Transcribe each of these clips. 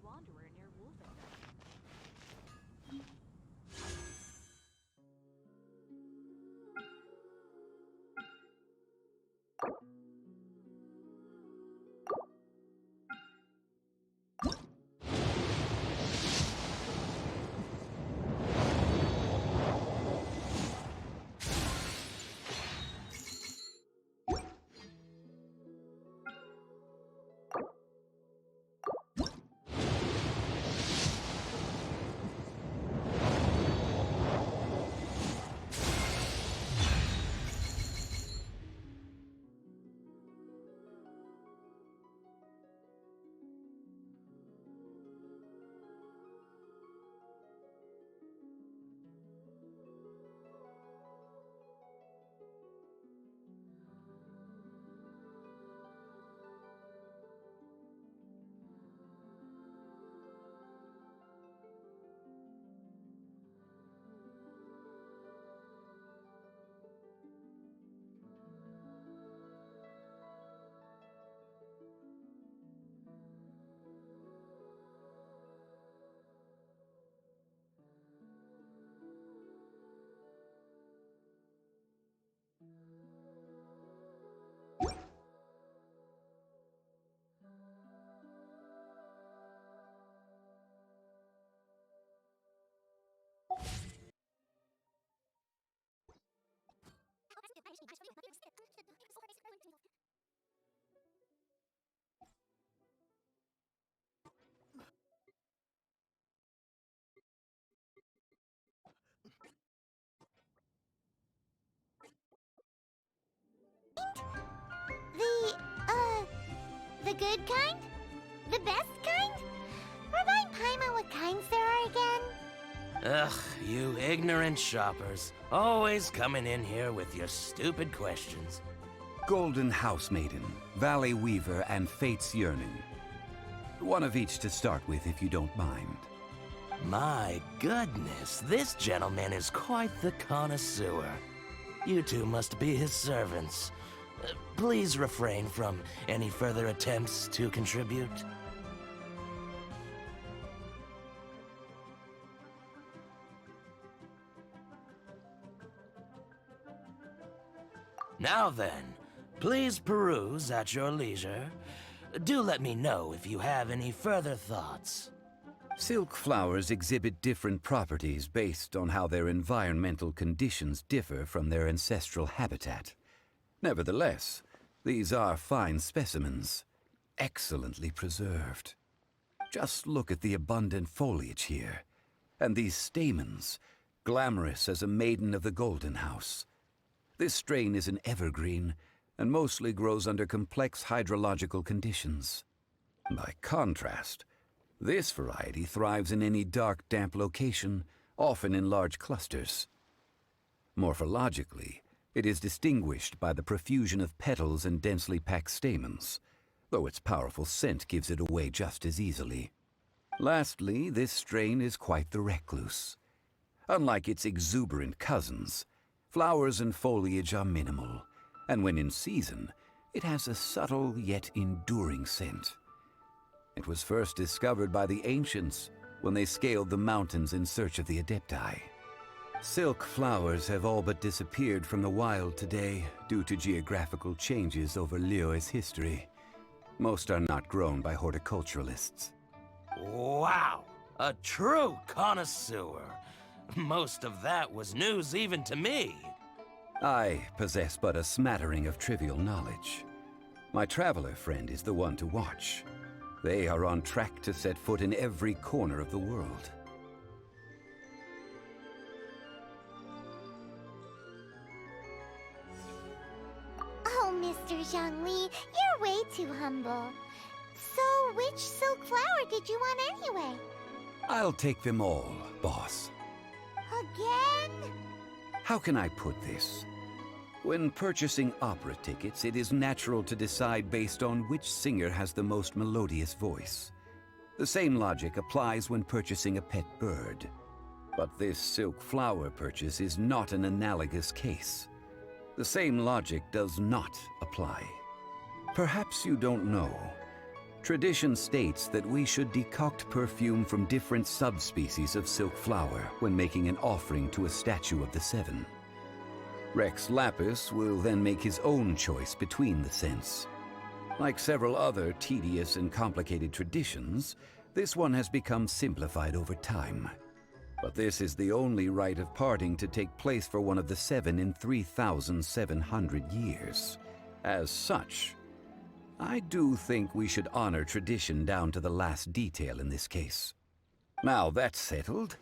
wanderer near Wolven. The, the good kind? The best kind? Remind Paimon what kinds there are again? Ugh, you ignorant shoppers. Always coming in here with your stupid questions. Golden House Maiden, Valley Weaver, and Fate's Yearning. One of each to start with, if you don't mind. My goodness, this gentleman is quite the connoisseur. You two must be his servants. Please refrain from any further attempts to contribute. Now then, please peruse at your leisure. Do let me know if you have any further thoughts. Silk flowers exhibit different properties based on how their environmental conditions differ from their ancestral habitat. Nevertheless, these are fine specimens, excellently preserved. Just look at the abundant foliage here, and these stamens, glamorous as a maiden of the Golden House. This strain is an evergreen, and mostly grows under complex hydrological conditions. By contrast, this variety thrives in any dark, damp location, often in large clusters. Morphologically, it is distinguished by the profusion of petals and densely packed stamens, though its powerful scent gives it away just as easily. Lastly, this strain is quite the recluse. Unlike its exuberant cousins, flowers and foliage are minimal, and when in season, it has a subtle yet enduring scent. It was first discovered by the ancients when they scaled the mountains in search of the Adepti. Silk flowers have all but disappeared from the wild today due to geographical changes over Liyue's history. Most are not grown by horticulturalists. Wow! A true connoisseur! Most of that was news even to me. I possess but a smattering of trivial knowledge. My traveler friend is the one to watch. They are on track to set foot in every corner of the world. Oh, Mr. Zhongli, you're way too humble. So, which silk flower did you want anyway? I'll take them all, boss. Again? How can I put this? When purchasing opera tickets, it is natural to decide based on which singer has the most melodious voice. The same logic applies when purchasing a pet bird. But this silk flower purchase is not an analogous case. The same logic does not apply. Perhaps you don't know, Tradition states that we should decoct perfume from different subspecies of silk flower when making an offering to a statue of the seven. Rex Lapis will then make his own choice between the scents. Like several other tedious and complicated traditions, this one has become simplified over time. But this is the only rite of parting to take place for one of the seven in 3,700 years. As such, I do think we should honor tradition down to the last detail in this case. Now that's settled,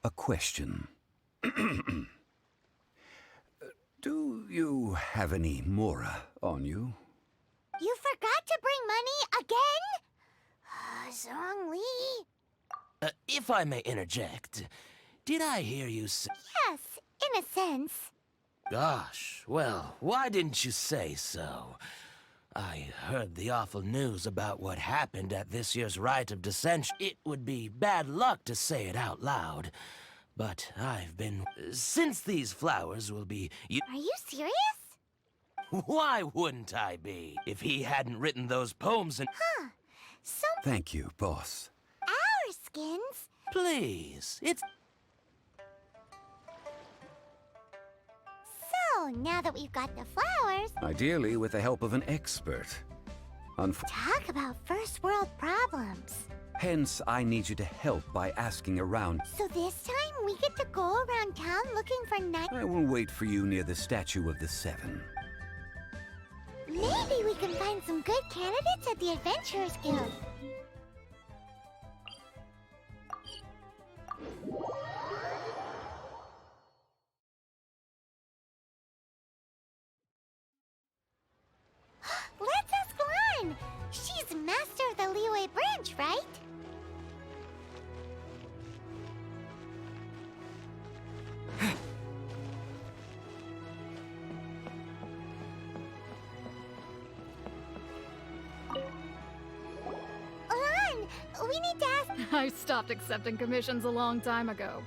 a question. Do you have any mora on you? You forgot to bring money again? Zhongli. If I may interject, did I hear you say... Yes, in a sense. Gosh, well, why didn't you say so? I heard the awful news about what happened at this year's Rite of Dissension. It would be bad luck to say it out loud, but I've been... Since these flowers will be... Are you serious? Why wouldn't I be? If he hadn't written those poems and... Huh. So Thank you, boss. our skins? Please, it's... So, now that we've got the flowers, Ideally with the help of an expert. talk about first world problems. Hence, I need you to help by asking around. So this time, we get to go around town looking for night. I will wait for you near the statue of the seven. Maybe we can find some good candidates at the Adventurers Guild. Let's ask Lan. She's master of the Liyue branch, right? Lan, we need to ask. I stopped accepting commissions a long time ago.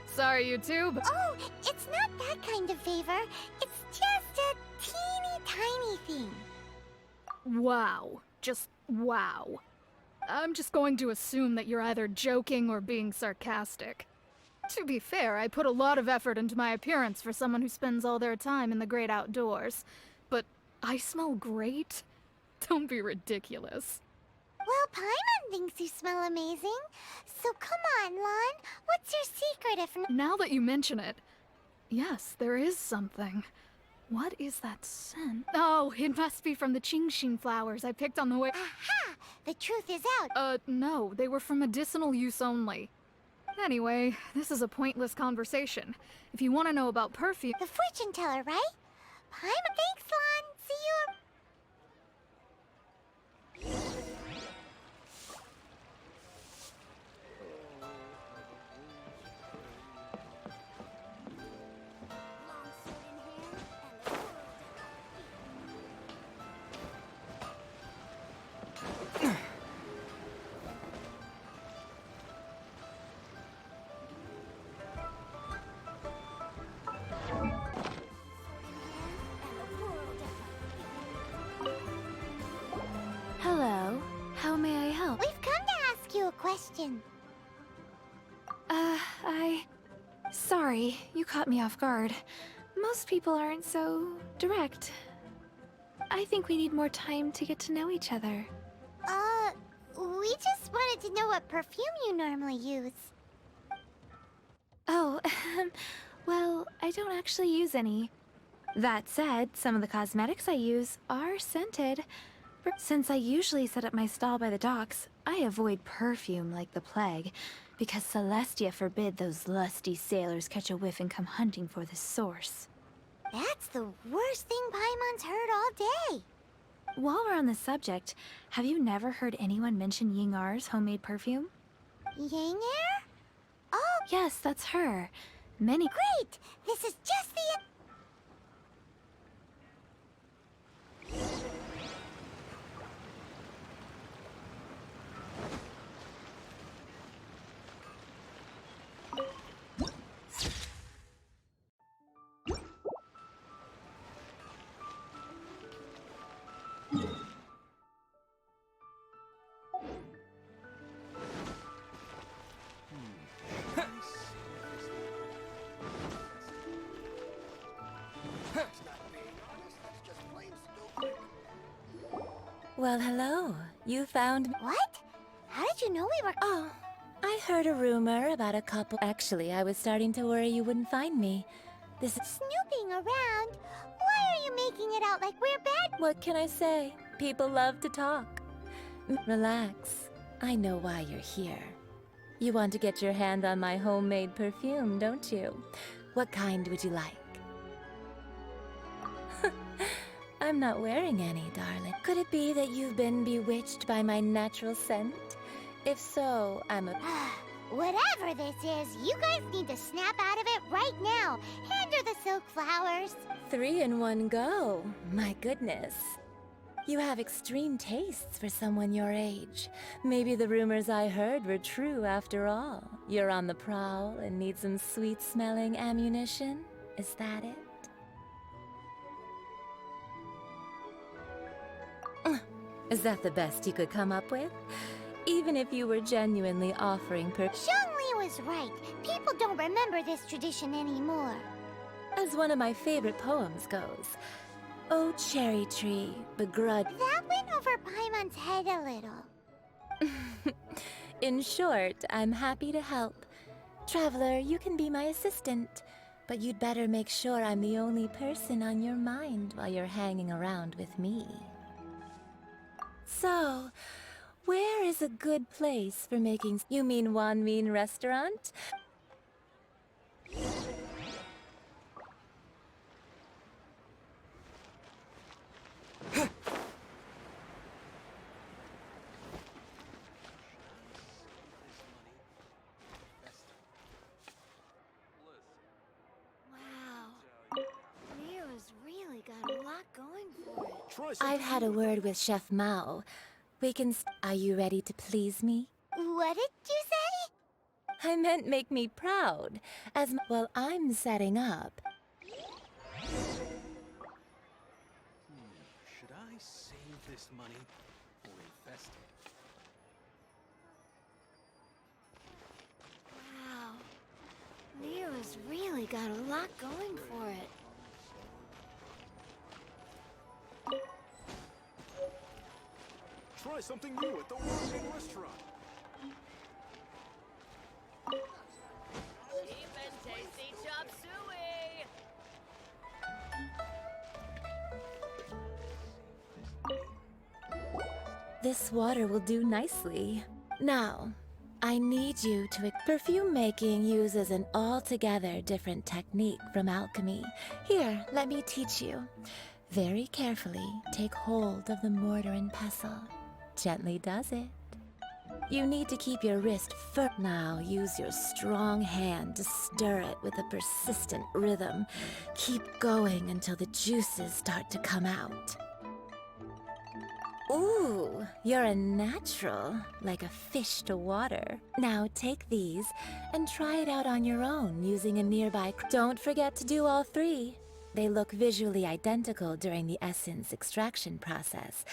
Sorry, YouTube. Oh, it's not that kind of favor. It's just a teeny tiny thing. Wow. Just wow. I'm just going to assume that you're either joking or being sarcastic. To be fair, I put a lot of effort into my appearance for someone who spends all their time in the great outdoors. But I smell great? Don't be ridiculous. Well, Paimon thinks you smell amazing. So come on, Lan. What's your secret if not? Now that you mention it, yes, there is something. What is that scent? Oh, it must be from the Genshin flowers I picked on the way. Aha! The truth is out. No, they were for medicinal use only. Anyway, this is a pointless conversation. If you want to know about perfume... The fortune teller, right? Paimon, thanks, Lan. See you. Hello. How may I help? We've come to ask you a question. Sorry, you caught me off guard. Most people aren't so direct. I think we need more time to get to know each other. We just wanted to know what perfume you normally use. Oh, well, I don't actually use any. That said, some of the cosmetics I use are scented. Since I usually set up my stall by the docks, I avoid perfume like the plague, because Celestia forbid those lusty sailors catch a whiff and come hunting for the source. That's the worst thing Paimon's heard all day. While we're on the subject, have you never heard anyone mention Yingar's homemade perfume? Yang Air? Oh, Yes, that's her. Many... great! This is just the... Well, hello. You found me. What? How did you know we were... Oh, I heard a rumor about a couple. Actually, I was starting to worry you wouldn't find me. This is... Snooping around? Why are you making it out like we're bad? What can I say? People love to talk. Relax. I know why you're here. You want to get your hand on my homemade perfume, don't you? What kind would you like? I'm not wearing any, darling. Could it be that you've been bewitched by my natural scent? If so, I'm a... Whatever this is, you guys need to snap out of it right now. Hand her the silk flowers. 3 in one go. My goodness. You have extreme tastes for someone your age. Maybe the rumors I heard were true after all. You're on the prowl and need some sweet-smelling ammunition? Is that it? Is that the best you could come up with? Even if you were genuinely offering Zhongli was right. People don't remember this tradition anymore. As one of my favorite poems goes, "Oh, cherry tree, begrudged..." That went over Paimon's head a little. In short, I'm happy to help. Traveler, you can be my assistant, but you'd better make sure I'm the only person on your mind while you're hanging around with me. So, where is a good place for making... You mean Wanmin restaurant? Mira's really got a lot going for it. I've had a word with Chef Mao. We can... Are you ready to please me? What did you say? I meant make me proud. Well, I'm setting up. Should I save this money or invest it? Wow. Mira's really got a lot going for it. Try something new at the Wanmin restaurant. Cheap and tasty chop suey! This water will do nicely. Now, I need you to... Perfume making uses an altogether different technique from alchemy. Here, let me teach you. Very carefully, take hold of the mortar and pestle. Gently does it. You need to keep your wrist firm. Now, use your strong hand to stir it with a persistent rhythm. Keep going until the juices start to come out. Ooh, you're a natural, like a fish to water. Now take these and try it out on your own using a nearby... Don't forget to do all 3. They look visually identical during the essence extraction process.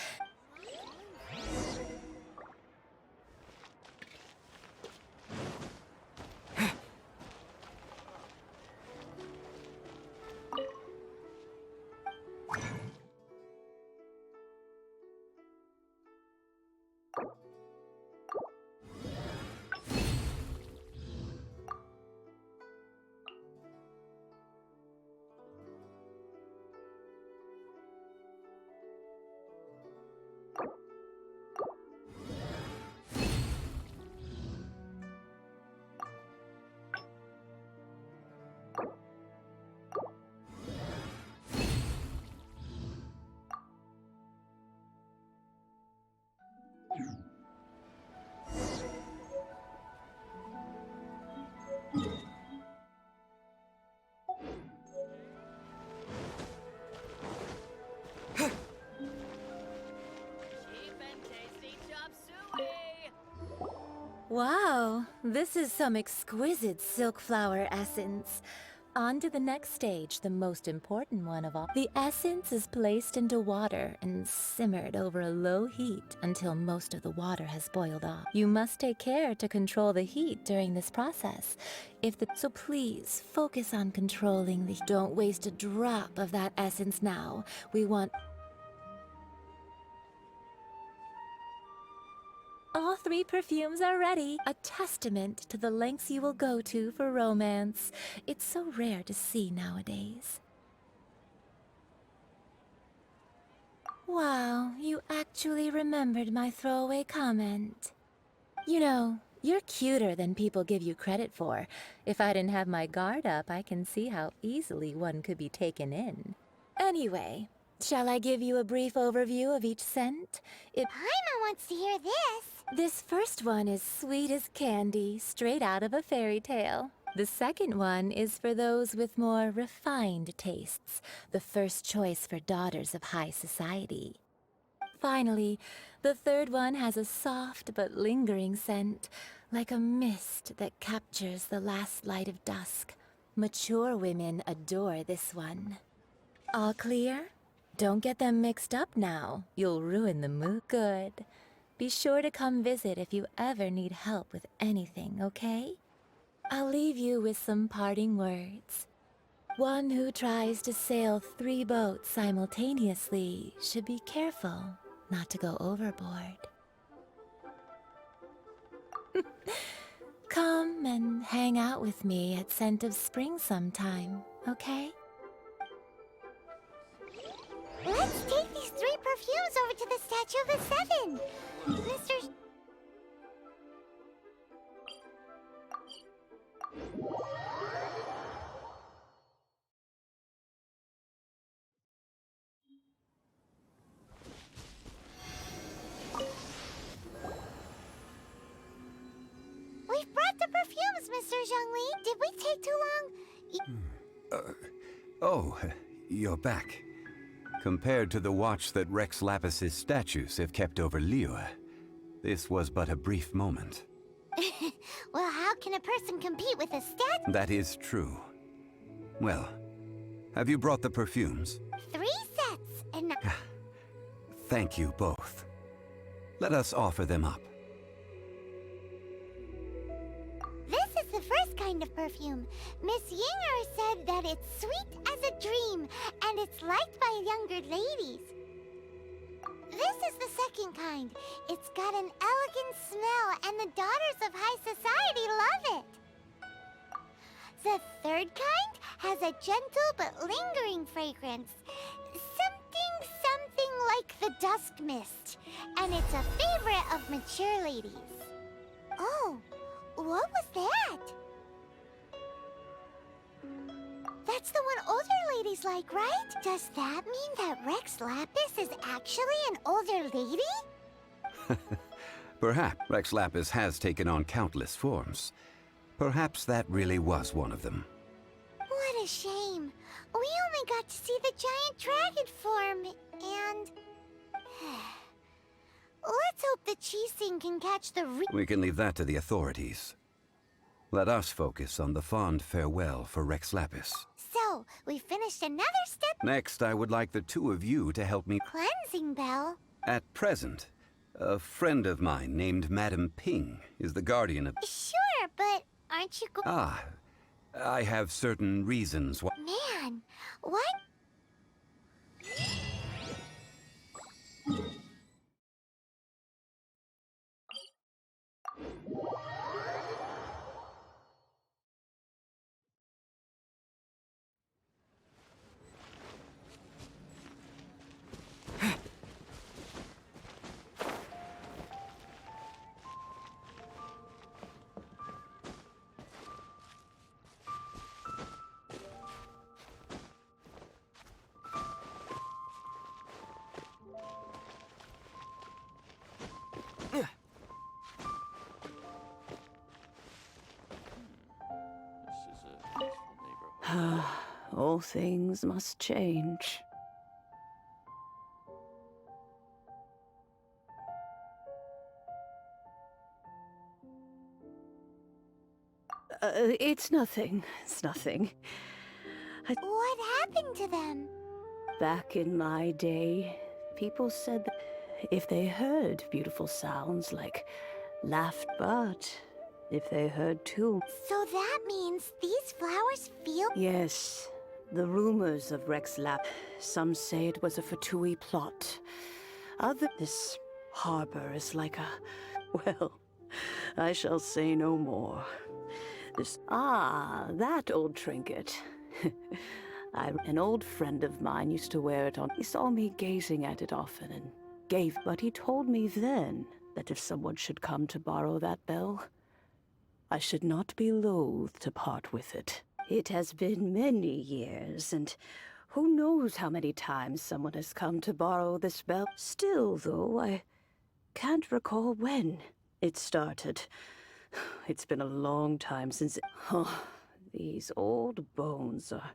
Wow, this is some exquisite silk flower essence. On to the next stage, the most important one of all. The essence is placed into water and simmered over a low heat until most of the water has boiled off. You must take care to control the heat during this process. So please, focus on controlling the... Don't waste a drop of that essence now. We want... All 3 perfumes are ready, a testament to the lengths you will go to for romance. It's so rare to see nowadays. Wow, you actually remembered my throwaway comment. You know, you're cuter than people give you credit for. If I didn't have my guard up, I can see how easily one could be taken in. Anyway, shall I give you a brief overview of each scent? Paimon wants to hear this. This first one is sweet as candy, straight out of a fairy tale. The second one is for those with more refined tastes, the first choice for daughters of high society. Finally, the third one has a soft but lingering scent, like a mist that captures the last light of dusk. Mature women adore this one. All clear? Don't get them mixed up now. You'll ruin the mood. Good. Be sure to come visit if you ever need help with anything, okay? I'll leave you with some parting words. One who tries to sail 3 boats simultaneously should be careful not to go overboard. Come and hang out with me at Scent of Spring sometime, okay? Let's take these 3 perfumes over to the Statue of the Seven. Mr. We've brought the perfumes, Mr. Zhongli. Did we take too long? Oh, you're back. Compared to the watch that Rex Lapis's statues have kept over Liyue, this was but a brief moment. Well, how can a person compete with a statue? That is true. Well, have you brought the perfumes? 3 sets, and Thank you both. Let us offer them up. this is the first kind of perfume. Miss Yinger said that it's sweet as a dream, and it's liked by younger ladies. This is the second kind. It's got an elegant smell, and the daughters of high society love it. The third kind has a gentle but lingering fragrance. Something like the dusk mist. And it's a favorite of mature ladies. Oh, what was that? That's the one older ladies like, right? Does that mean that Rex Lapis is actually an older lady? Perhaps Rex Lapis has taken on countless forms. Perhaps that really was one of them. What a shame. We only got to see the giant dragon form, and... Let's hope the Qixing can catch the We can leave that to the authorities. Let us focus on the fond farewell for Rex Lapis. So, we finished another step. Next, I would like the 2 of you to help me. Cleansing bell. At present, a friend of mine named Madame Ping is the guardian of... Sure, but aren't you Ah, I have certain reasons why... Man, what? All things must change. It's nothing. It's nothing. What happened to them? Back in my day, people said that if they heard beautiful sounds like laughed, but if they heard too... So that means these flowers feel... Yes, the rumors of Rex Lap. Some say it was a Fatui plot. This harbor is like a... Well, I shall say no more. That old trinket. An old friend of mine used to wear it on. He saw me gazing at it often and but he told me then that if someone should come to borrow that bell, I should not be loath to part with it. It has been many years, and who knows how many times someone has come to borrow this bell. Still, though, I can't recall when it started. It's been a long time since these old bones are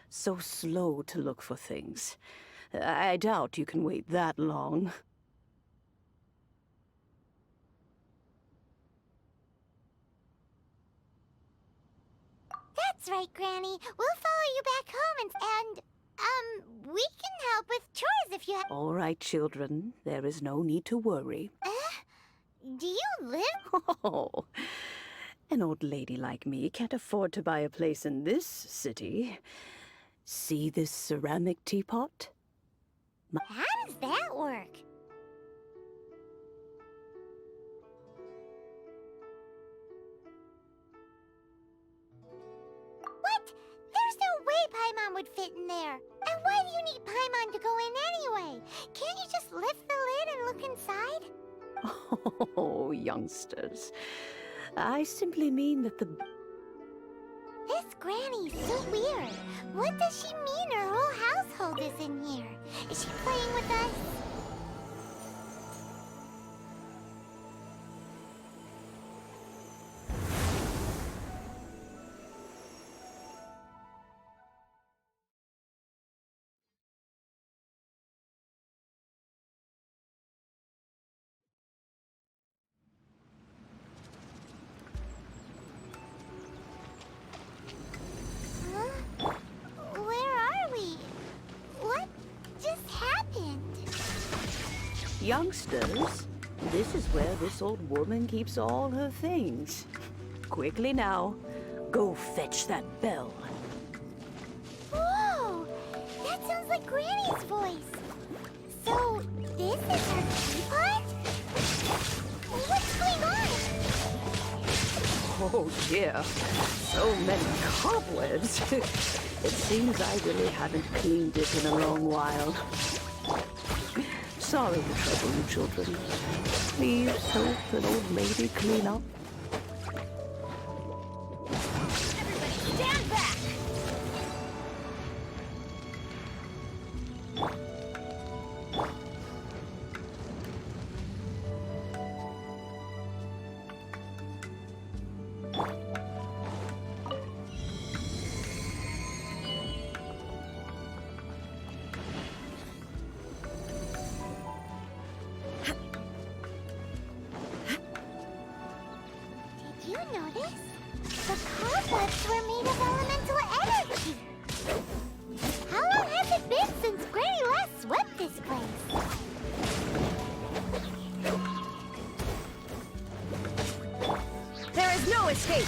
so slow to look for things. I doubt you can wait that long. That's right, Granny. We'll follow you back home and we can help with chores if you have... All right, children. There is no need to worry. Do you live? Oh, an old lady like me can't afford to buy a place in this city. See this ceramic teapot? How does that work? What? There's no way Paimon would fit in there. And why do you need Paimon to go in anyway? Can't you just lift the lid and look inside? Oh, youngsters. I simply mean that This Granny's so weird. What does she mean her whole household is in here? Is she playing with us? Huh? Where are we? What just happened? youngsters, this is where this old woman keeps all her things. Quickly now, go fetch that bell. Whoa! That sounds like Granny's voice. So, this is her teapot? What's going on? Oh dear, so many cobwebs. It seems I really haven't cleaned it in a long while. Sorry to trouble you, children. Please help an old lady clean up. Everybody stand back! Did you notice? The cobwebs were made of elemental energy. How long has it been since Granny last swept this place? There is no escape!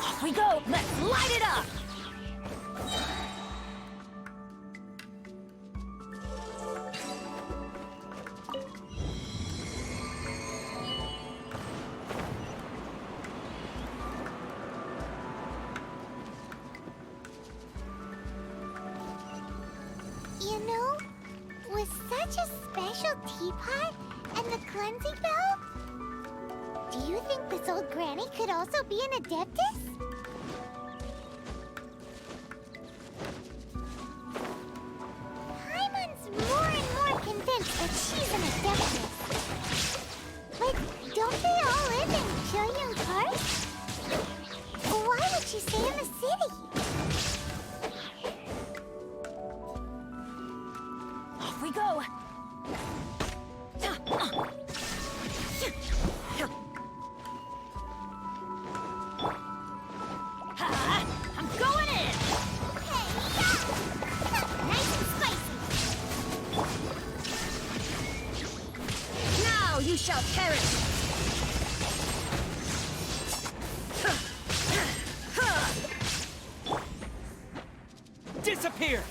Off we go! Let's light it up! You know, with such a special teapot and the cleansing bell, do you think this old Granny could also be an Adeptus? Paimon's more and more convinced that she's an Adeptus. But don't they all live in Julian Park? Why would she stay in the city? Off we go! shall perish! Disappear!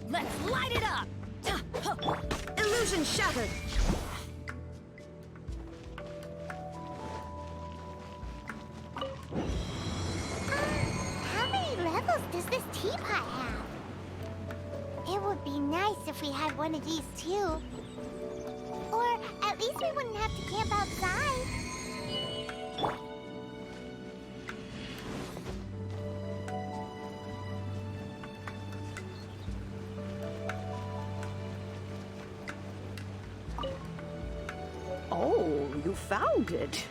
Let's light it up! Illusion shattered! How many levels does this teapot have? It would be nice if we had one of these too. Or at least we wouldn't have to camp outside. Oh, you found it.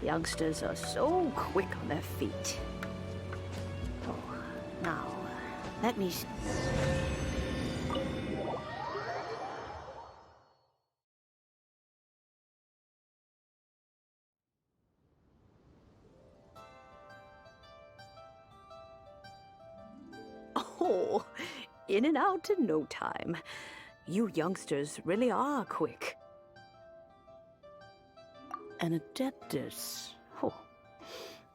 Youngsters are so quick on their feet. Oh, now, let me... Oh, in and out in no time. You youngsters really are quick. An adeptus. Oh,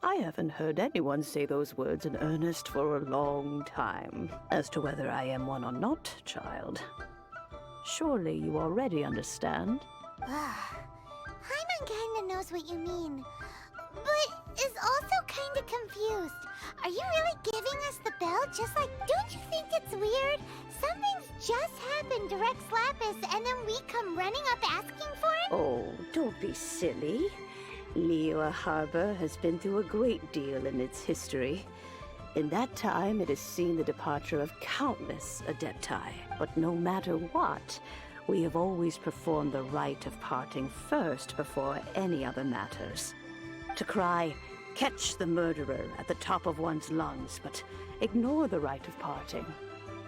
I haven't heard anyone say those words in earnest for a long time. As to whether I am one or not, child, surely you already understand. Paimon kinda knows what you mean, but is also kinda confused. Are you really giving us the bell just like... Don't you think it's weird? Something's just happened to Rex Lapis and then we come running up asking for it? Oh, don't be silly. Liyue Harbor has been through a great deal in its history. In that time, it has seen the departure of countless adepti. But no matter what, we have always performed the rite of parting first before any other matters. To cry, "Catch the murderer," at the top of one's lungs, but ignore the rite of parting.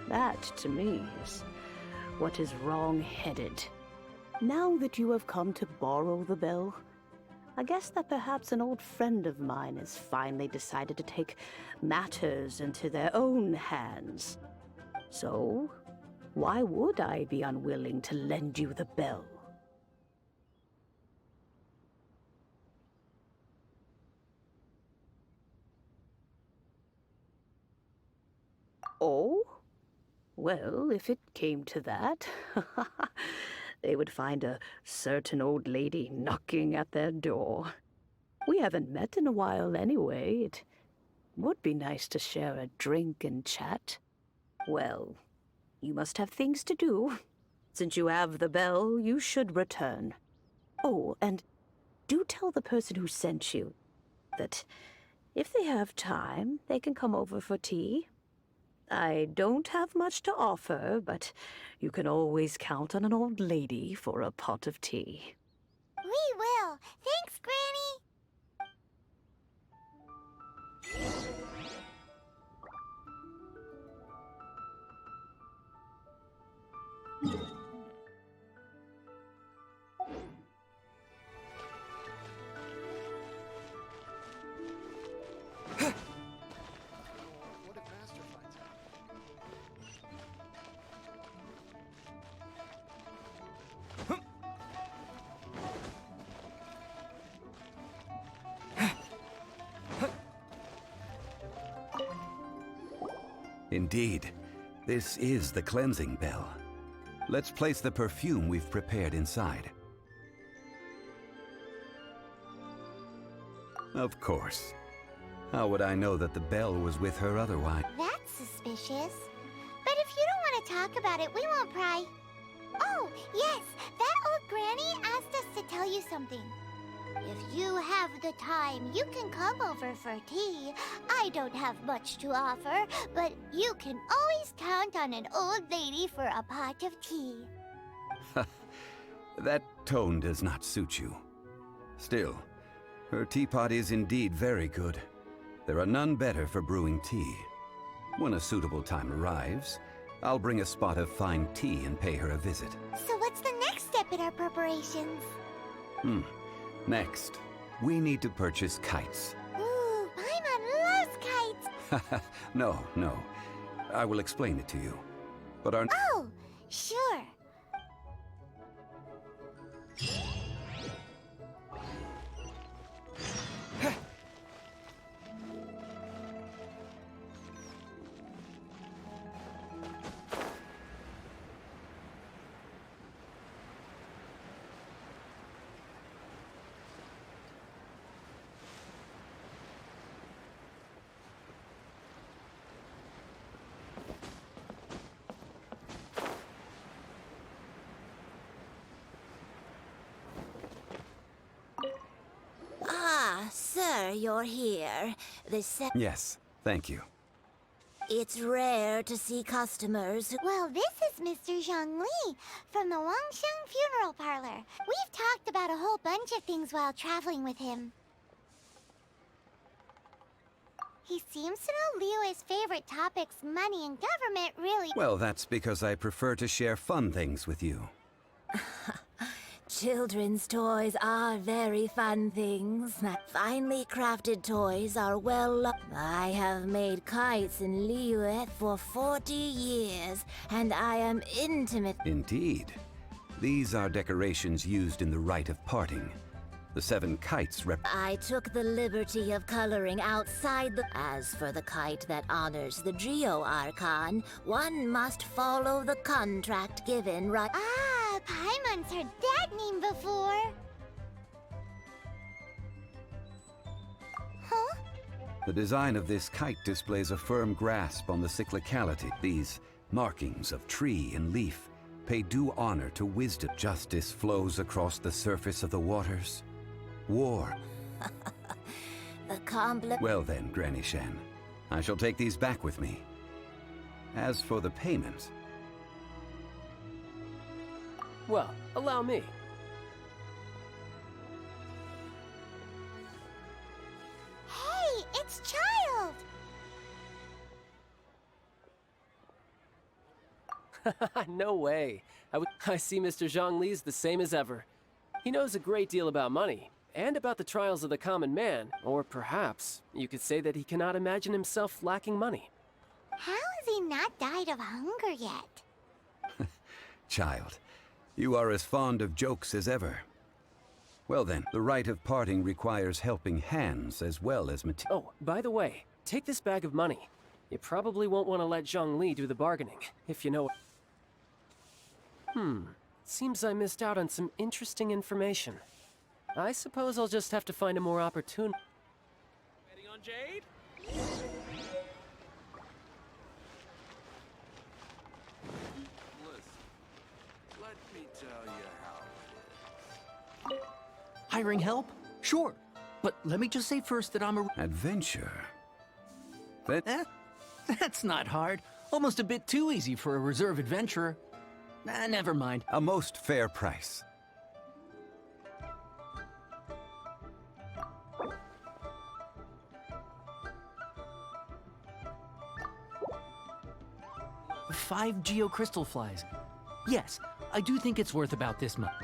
That, to me, is what is wrong-headed. Now that you have come to borrow the bell, I guess that perhaps an old friend of mine has finally decided to take matters into their own hands. So, why would I be unwilling to lend you the bell? Oh? Well, if it came to that, they would find a certain old lady knocking at their door. We haven't met in a while anyway. It would be nice to share a drink and chat. Well, you must have things to do. Since you have the bell, you should return. Oh, and do tell the person who sent you that if they have time, they can come over for tea. I don't have much to offer, but you can always count on an old lady for a pot of tea. We will. Thanks, Granny. What if Master finds out? Indeed, this is the cleansing bell. Let's place the perfume we've prepared inside. Of course. How would I know that the bell was with her otherwise? That's suspicious. But if you don't want to talk about it, we won't pry. Oh, yes, that old granny asked us to tell you something. If you have the time, you can come over for tea. I don't have much to offer, but you can always count on an old lady for a pot of tea. That tone does not suit you. Still, her teapot is indeed very good. There are none better for brewing tea. When a suitable time arrives, I'll bring a spot of fine tea and pay her a visit. So what's the next step in our preparations? Next, we need to purchase kites. Ooh, Paimon loves kites! No. I will explain it to you. But our... Oh, sure. Ah, sir, you're here. Yes, thank you. It's rare to see customers. Well, this is Mr. Zhongli from the Wangsheng Funeral Parlor. We've talked about a whole bunch of things while traveling with him. He seems to know Liyue's favorite topics, money and government, really. Well, that's because I prefer to share fun things with you. Children's toys are very fun things. Finely crafted toys are I have made kites in Liyue for 40 years, and I am intimate. Indeed. These are decorations used in the rite of parting. The 7 kites I took the liberty of coloring outside the... As for the kite that honors the Geo Archon, one must follow the contract given right... Ah, Paimon's heard that name before. Huh? The design of this kite displays a firm grasp on the cyclicality. These markings of tree and leaf pay due honor to wisdom. Justice flows across the surface of the waters. War. Well then, Granny Shan, I shall take these back with me. As for the payment... Well, allow me. Hey, it's Child! No way. I see Mr. Zhongli's the same as ever. He knows a great deal about money, and about the trials of the common man, or perhaps you could say that he cannot imagine himself lacking money. How has he not died of hunger yet? Child, you are as fond of jokes as ever. Well then, the rite of parting requires helping hands as well as material. Oh, by the way, take this bag of money. You probably won't want to let Zhongli do the bargaining, if you know... Seems I missed out on some interesting information. I suppose I'll just have to find a more opportune... Betting on Jade? Listen, let me tell you how it is. Hiring help? Sure. But let me just say first that I'm a... Adventure? That's not hard. Almost a bit too easy for a reserve adventurer. Never mind. A most fair price. Five geocrystal flies. Yes, I do think it's worth about this much.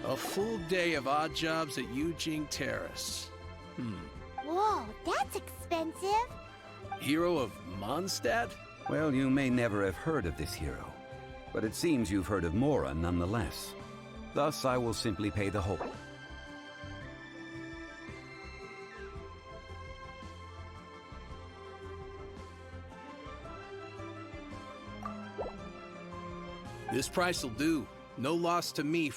A full day of odd jobs at Yujing Terrace. Whoa, that's expensive. Hero of Mondstadt? Well, you may never have heard of this hero, but it seems you've heard of Mora nonetheless. Thus, I will simply pay the whole. This price will do. No loss to me.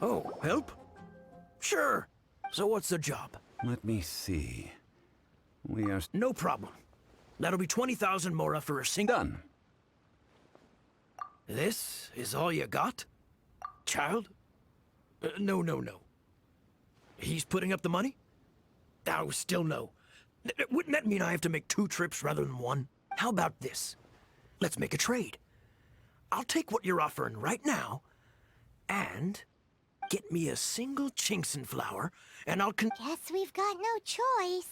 Oh, help? Sure. So what's the job? Let me see. We are... No problem. That'll be 20,000 mora for a single. Done. This is all you got? Child? No. He's putting up the money? Oh, still no. Wouldn't that mean I have to make 2 trips rather than 1? How about this? Let's make a trade. I'll take what you're offering right now, and get me a single Chinkson flower, and I'll Guess we've got no choice.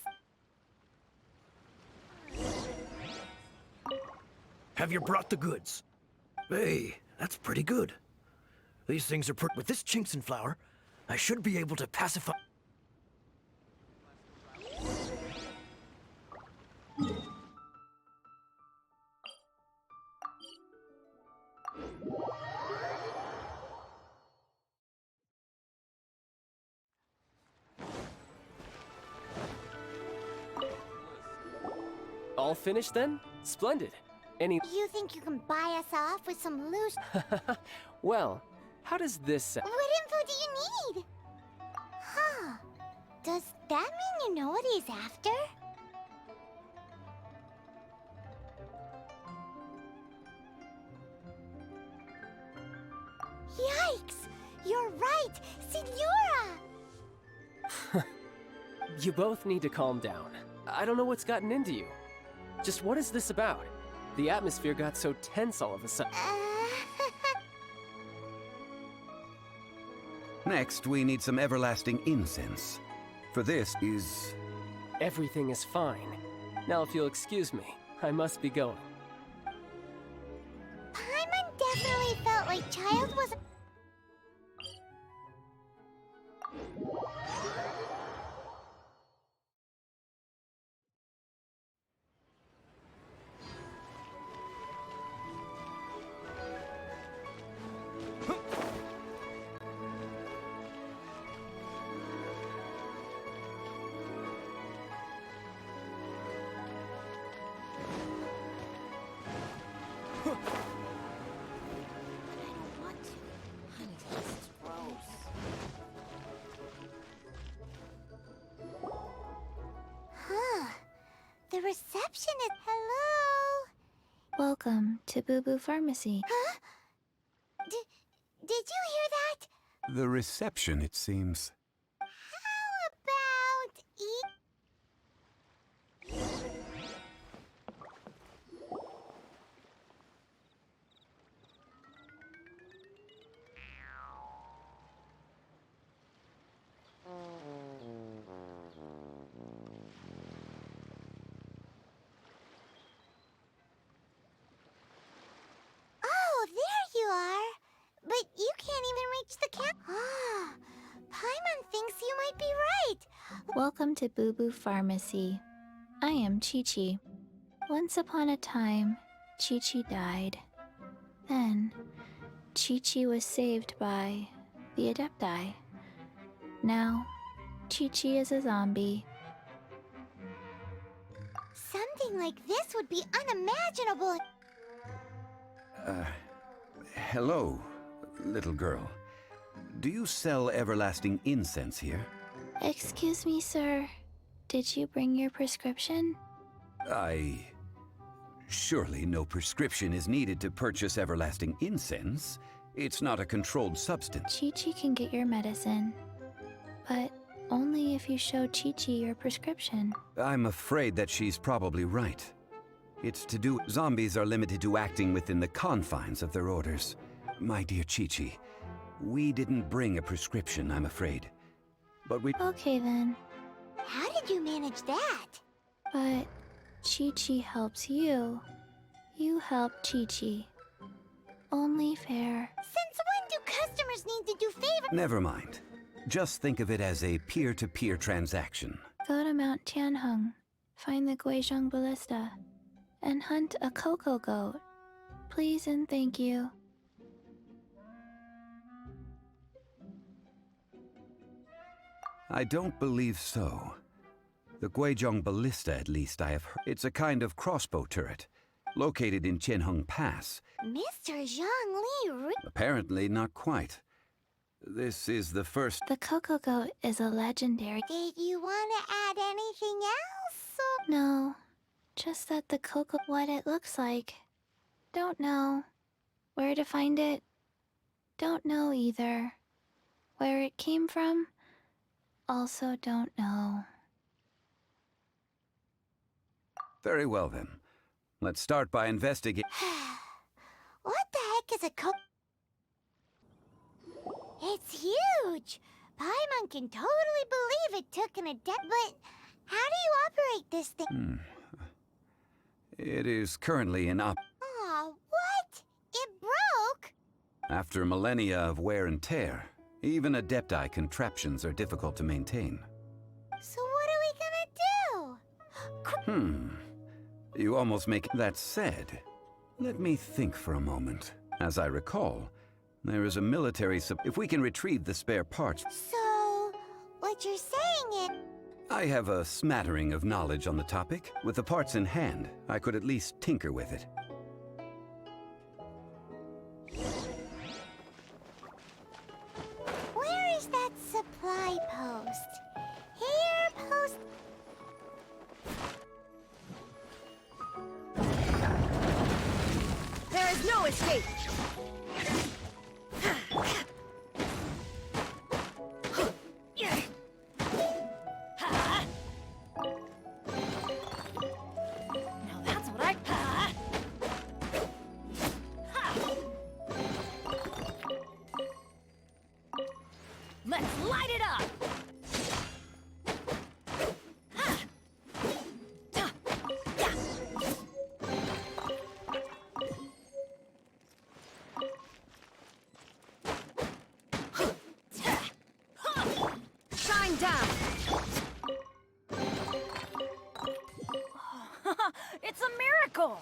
Have you brought the goods? Hey, that's pretty good. These things are with this Chinkson flower, I should be able to pacify. All finished then? Splendid. Any... You think you can buy us off with some loose... Well, how does this sound? What info do you need? Huh. Does that mean you know what he's after? Yikes! You're right! Signora! You both need to calm down. I don't know what's gotten into you. Just what is this about? The atmosphere got so tense all of a sudden. Next, we need some everlasting incense. For this is... Everything is fine. Now if you'll excuse me, I must be going. Paimon definitely felt like Child was... The reception is... Hello? Welcome to Boo Boo Pharmacy. Huh? Did you hear that? The reception, it seems. How about Oh, there you are. But you can't even reach the cat. Ah, Paimon thinks you might be right. Welcome to Boo Boo Pharmacy. I am Chi-Chi. Once upon a time, Chi-Chi died. Then, Chi-Chi was saved by the Adepti. Now, Chi-Chi is a zombie. Something like this would be unimaginable. Hello, little girl. Do you sell everlasting incense here? Excuse me, sir. Did you bring your prescription? Surely no prescription is needed to purchase everlasting incense. It's not a controlled substance. Chi-Chi can get your medicine, but only if you show Chi-Chi your prescription. I'm afraid that she's probably right. It's to do... Zombies are limited to acting within the confines of their orders. My dear Chi-Chi, we didn't bring a prescription, I'm afraid. But we... Okay then. How did you manage that? But Chi-Chi helps you. You help Chi-Chi. Only fair. Since when do customers need to do favors? Never mind. Just think of it as a peer-to-peer transaction. Go to Mount Tianheng, find the Guizhong Ballista, and hunt a cocoa goat. Please and thank you. I don't believe so. The Guizhong Ballista, at least, I have heard. It's a kind of crossbow turret, located in Tianheng Pass. Mr. Zhang Li... Apparently not quite. This is the first... The cocoa goat is a legendary... Did you want to add anything else? No, Just that the cocoa... What it looks like. Don't know. Where to find it? Don't know either. Where it came from? Also don't know. Very well then. Let's start by investigating. What the heck is a It's huge! Paimon can totally believe it took an adept, but how do you operate this thing? It is currently in Aw, what? It broke? After millennia of wear and tear, even Adepti contraptions are difficult to maintain. So what are we gonna do? You almost make... That said, let me think for a moment. As I recall, there is a military if we can retrieve the spare parts... So, what you're saying is... I have a smattering of knowledge on the topic. With the parts in hand, I could at least tinker with it. Where is that supply post? Here, post... There is no escape! Now that's what I... Let's light it up! Shine down! It's a miracle!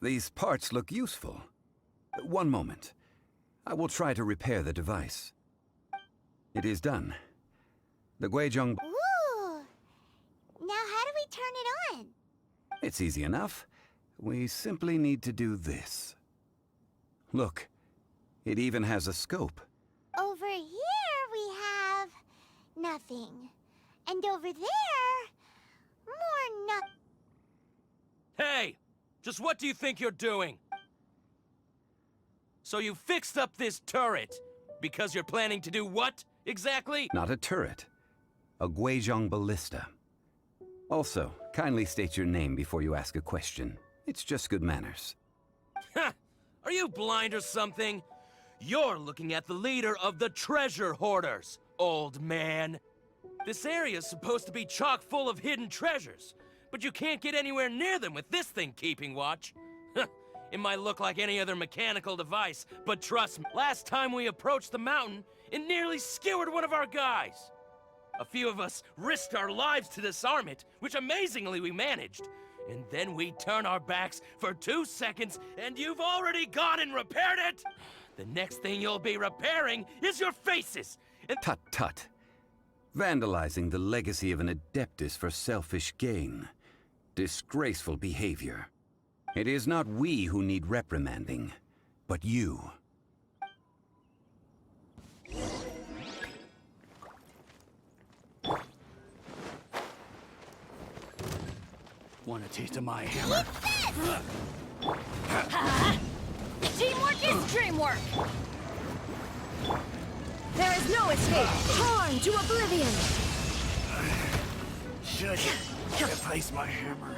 These parts look useful. One moment. I will try to repair the device. It is done. The Guizhong... Ooh! Now how do we turn it on? It's easy enough. We simply need to do this. Look, it even has a scope. Over here we have... nothing. And over there... more nothing. Hey! Just what do you think you're doing? So you fixed up this turret because you're planning to do what, exactly? Not a turret. A Guizhong ballista. Also, kindly state your name before you ask a question. It's just good manners. Ha! Are you blind or something? You're looking at the leader of the treasure hoarders, old man. This area's supposed to be chock full of hidden treasures, but you can't get anywhere near them with this thing keeping watch. It might look like any other mechanical device, but trust me, last time we approached the mountain, it nearly skewered one of our guys. A few of us risked our lives to disarm it, which amazingly we managed. And then we turn our backs for 2 seconds, and you've already gone and repaired it! The next thing you'll be repairing is your faces! And Tut tut. Vandalizing the legacy of an Adeptus for selfish gain. Disgraceful behavior. It is not we who need reprimanding, but you. Want a taste of my hammer? Teamwork is dreamwork! There is no escape! Torn to oblivion! Should replace my hammer.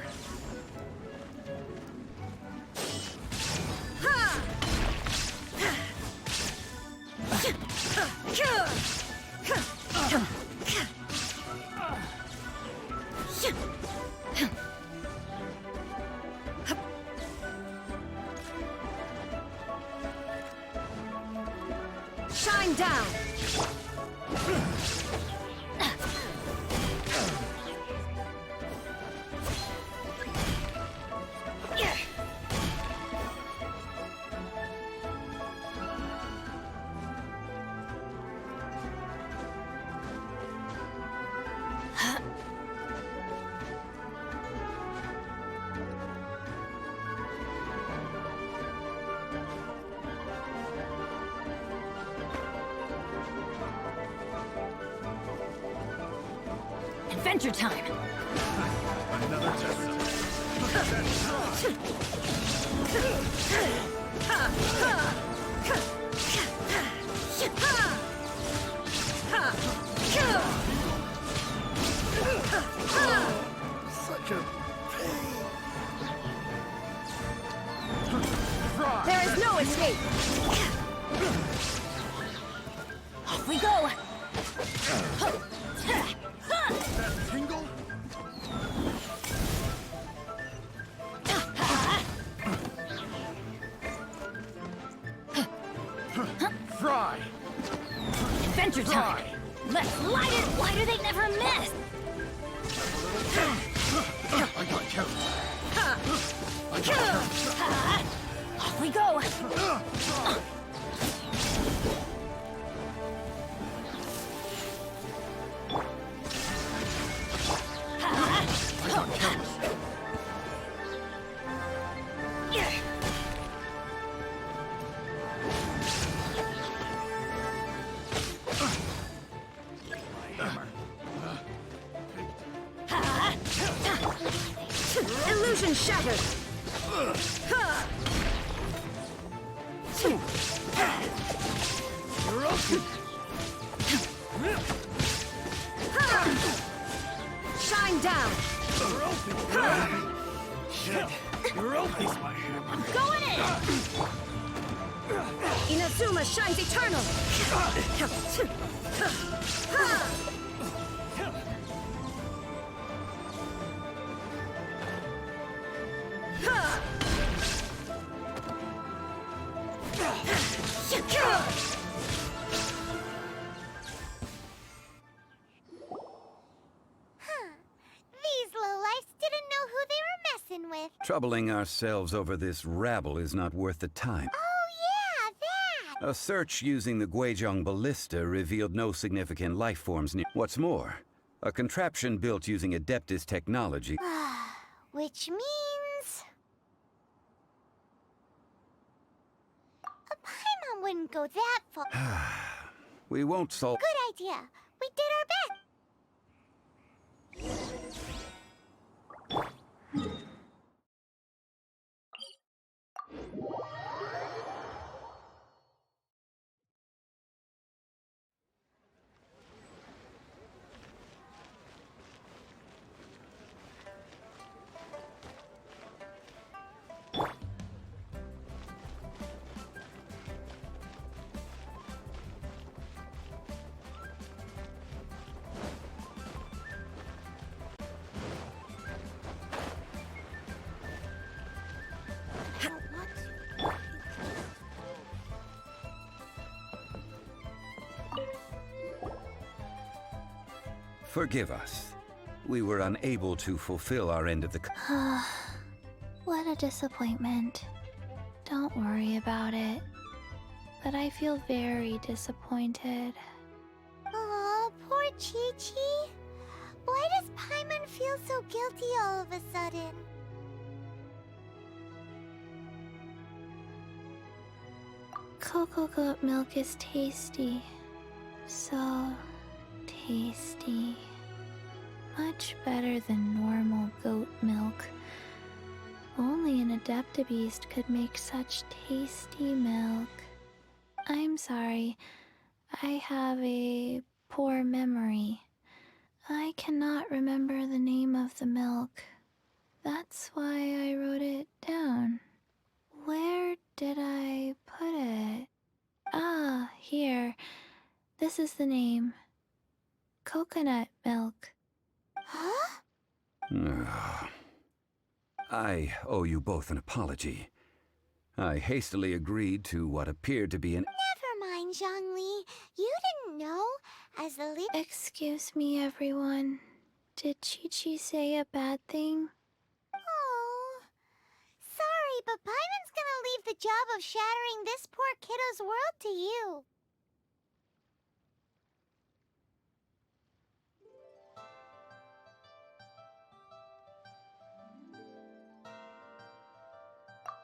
Shine down! Adventure time! Another Such a pain. There is no escape! Off we go! That tingle? Fry! Adventure time! Let's light it! Why do they never miss? I got killed. Off we go! Illusion shattered! You're open. Shine down! You're open. Shit. You're open. Going in! Inazuma shines eternal! These lowlifes didn't know who they were messing with. Troubling ourselves over this rabble is not worth the time. Oh yeah, that! A search using the Guizhong ballista revealed no significant life forms near. What's more, a contraption built using Adeptus technology. Which means... a Paimon wouldn't go that far. We won't solve. Good idea. We did our best. Forgive us. We were unable to fulfill our end of the. What a disappointment. Don't worry about it. But I feel very disappointed. Aw, poor Chi-Chi. Why does Paimon feel so guilty all of a sudden? Cocoa goat milk is tasty. So tasty. Much better than normal goat milk. Only an Adeptabeast could make such tasty milk. I'm sorry. I have a poor memory. I cannot remember the name of the milk. That's why I wrote it down. Where did I put it? Ah, here. This is the name. Coconut milk. Huh? I owe you both an apology. I hastily agreed to what appeared to be an. Never mind, Zhongli. You didn't know. As the lead. Excuse me, everyone. Did Chi-Chi say a bad thing? Oh. Sorry, but Paimon's gonna leave the job of shattering this poor kiddo's world to you.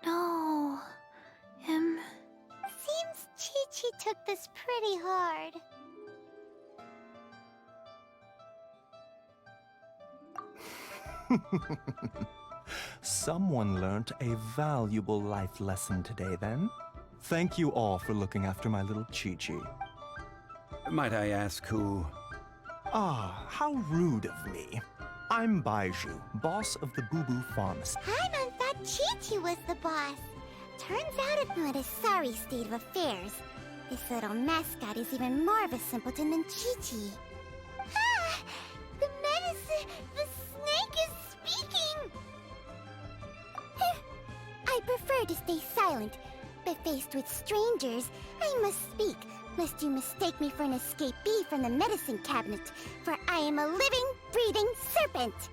No. Seems Chi-Chi took this pretty hard. Someone learnt a valuable life lesson today, then. Thank you all for looking after my little Chi-Chi. Might I ask who? Ah, how rude of me. I'm Baiju, boss of the Boo Boo Pharmacy. I thought Chi-Chi was the boss. Turns out it's not a sorry state of affairs. This little mascot is even more of a simpleton than Chi-Chi. Ah! The medicine! The snake is speaking! I prefer to stay silent, but faced with strangers, I must speak, lest you mistake me for an escapee from the medicine cabinet, for I am a living, breathing serpent!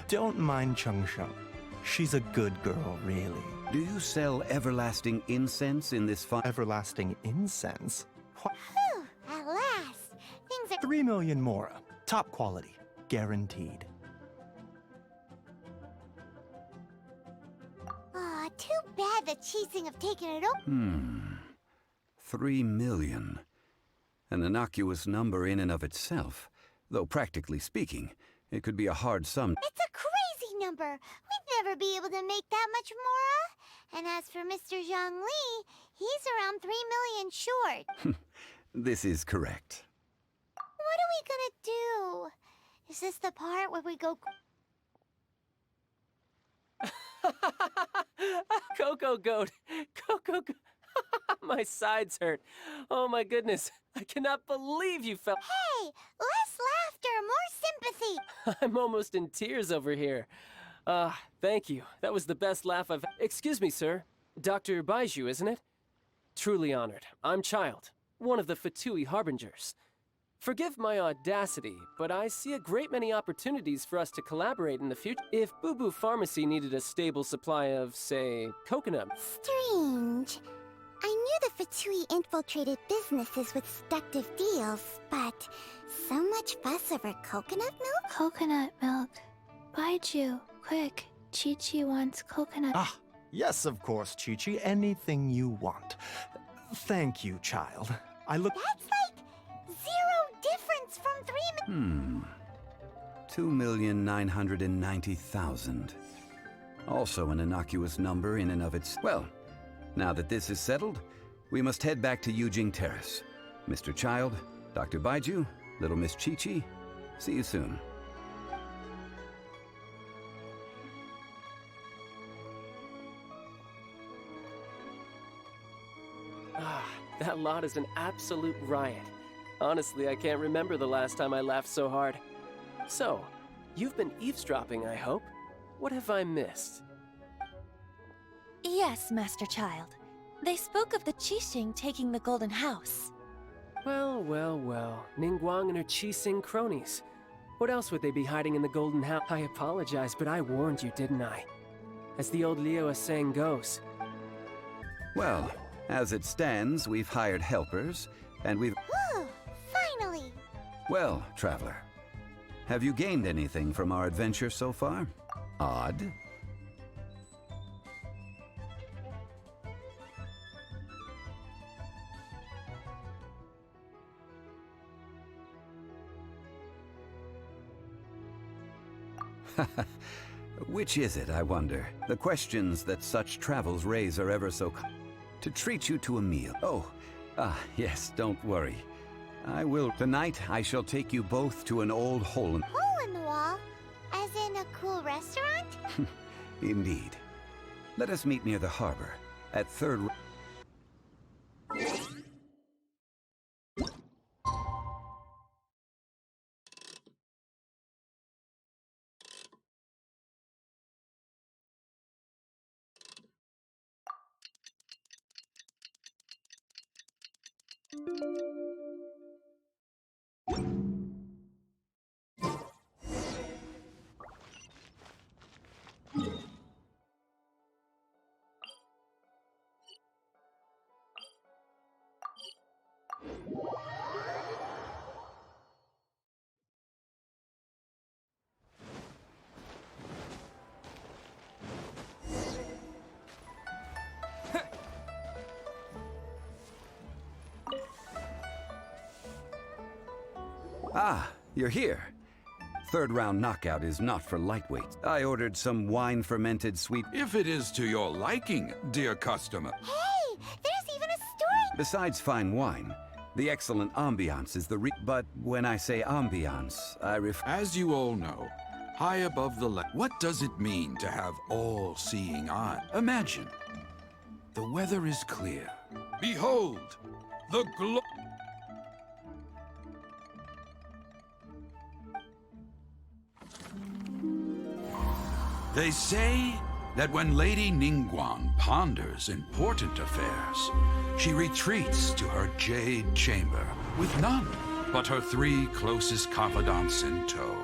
Don't mind Chung Sheng. She's a good girl, really. Do you sell everlasting incense in this Everlasting incense? What? Whew, at last! Things are— 3 million mora. Top quality. Guaranteed. Aw, too bad the Chising have taken it over. 3 million. An innocuous number in and of itself. Though practically speaking, it could be a hard sum. It's a crazy number. We'd never be able to make that much mora. And as for Mr. Zhang Li, he's around 3 million short. This is correct. What are we gonna do? Is this the part where we go... Coco Goat! Coco Goat! My sides hurt. Oh my goodness. I cannot believe you fell. Hey! Less laughter, more sympathy! I'm almost in tears over here. Thank you. That was the best laugh I've... Excuse me, sir. Dr. Baiju, isn't it? Truly honored. I'm Child, one of the Fatui Harbingers. Forgive my audacity, but I see a great many opportunities for us to collaborate in the future. If Boo Boo Pharmacy needed a stable supply of, say, coconut... Strange. I knew the Fatui infiltrated businesses with seductive deals, but so much fuss over coconut milk? Coconut milk. Baiju, quick. Chi-Chi wants coconut. Ah, yes, of course, Chi-Chi. Anything you want. Thank you, child. I look... That's like 0 difference from 2,990,000. Also an innocuous number in and of its... Well, now that this is settled, we must head back to Yujing Terrace. Mr. Child, Dr. Baiju, little Miss Chi-Chi, see you soon. That lot is an absolute riot. Honestly, I can't remember the last time I laughed so hard. So, you've been eavesdropping, I hope? What have I missed? Yes, Master Child. They spoke of the Qixing taking the Golden House. Well, well, well. Ningguang and her Qixing cronies. What else would they be hiding in the Golden House? I apologize, but I warned you, didn't I? As the old Liu saying goes. Well, as it stands, we've hired helpers, and we've... Whew, finally! Well, Traveler, have you gained anything from our adventure so far? Odd? Which is it, I wonder? The questions that such travels raise are ever so... To treat you to a meal. Oh, yes, don't worry. I will... Tonight, I shall take you both to an old hole in... Hole in the wall? As in a cool restaurant? Indeed. Let us meet near the harbor, at Third... Ah, you're here. Third round knockout is not for lightweights. I ordered some wine-fermented sweet... If it is to your liking, dear customer. Hey, there's even a story. Besides fine wine, the excellent ambiance is the But when I say ambiance, As you all know, high above the what does it mean to have all-seeing eye? Imagine, the weather is clear. Behold, the They say that when Lady Ningguang ponders important affairs, she retreats to her jade chamber with none but her 3 closest confidants in tow.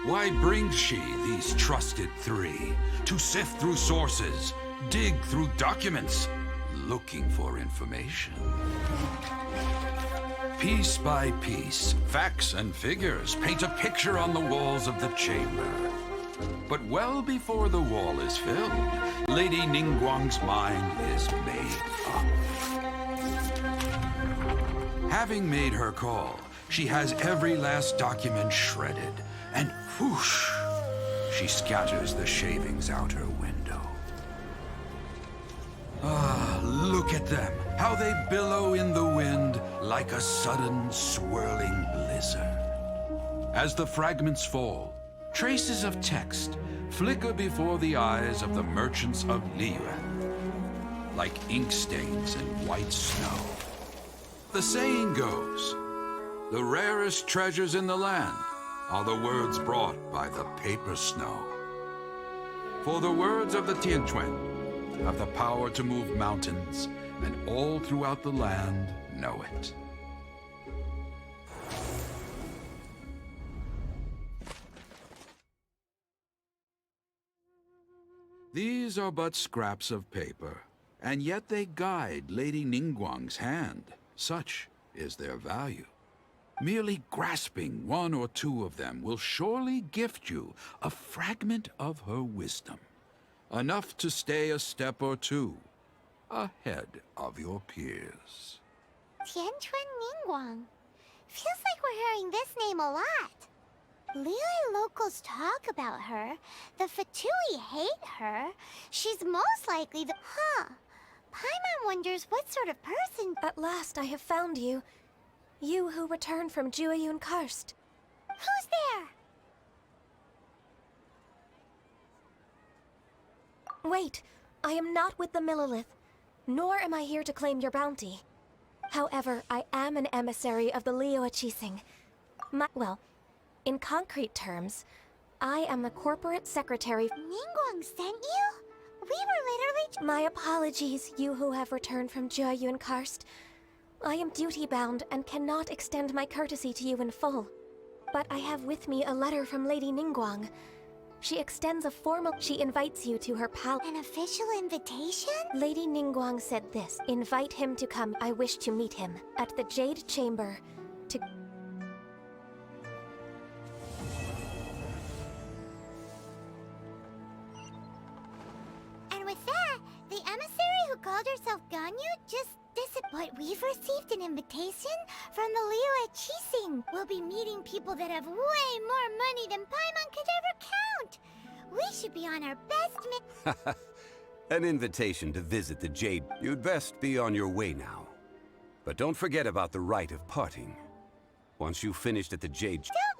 Why brings she these trusted 3 to sift through sources, dig through documents, looking for information? Piece by piece, facts and figures paint a picture on the walls of the chamber. But well before the wall is filled, Lady Ningguang's mind is made up. Having made her call, she has every last document shredded, and whoosh, she scatters the shavings out her window. Ah, look at them, how they billow in the wind like a sudden swirling blizzard. As the fragments fall, traces of text flicker before the eyes of the merchants of Liyue, like ink stains in white snow. The saying goes, the rarest treasures in the land are the words brought by the paper snow. For the words of the Tianquan have the power to move mountains, and all throughout the land know it. These are but scraps of paper, and yet they guide Lady Ningguang's hand. Such is their value. Merely grasping 1 or 2 of them will surely gift you a fragment of her wisdom, enough to stay a step or 2 ahead of your peers. Tianquan Ningguang. Feels like we're hearing this name a lot. Liyue locals talk about her. The Fatui hate her. She's most likely the... Paimon wonders what sort of person... At last I have found you. You who returned from Jueyun Karst. Who's there? Wait, I am not with the Millilith, nor am I here to claim your bounty. However, I am an emissary of the Liyue Qixing. Well, in concrete terms, I am the corporate secretary. Ningguang sent you? We were literally... My apologies, you who have returned from Jueyun Karst. I am duty-bound and cannot extend my courtesy to you in full. But I have with me a letter from Lady Ningguang. She extends a formal... She invites you to her palace. An official invitation? Lady Ningguang said this. Invite him to come. I wish to meet him at the Jade Chamber to... And with that, the emissary who called herself Ganyu just disappointed. We've received an invitation from the Liyue Qixing. We'll be meeting people that have way more money than Paimon could ever count. We should be on our best An invitation to visit the Jade. You'd best be on your way now. But don't forget about the rite of parting. Once you've finished at the Jade... Don't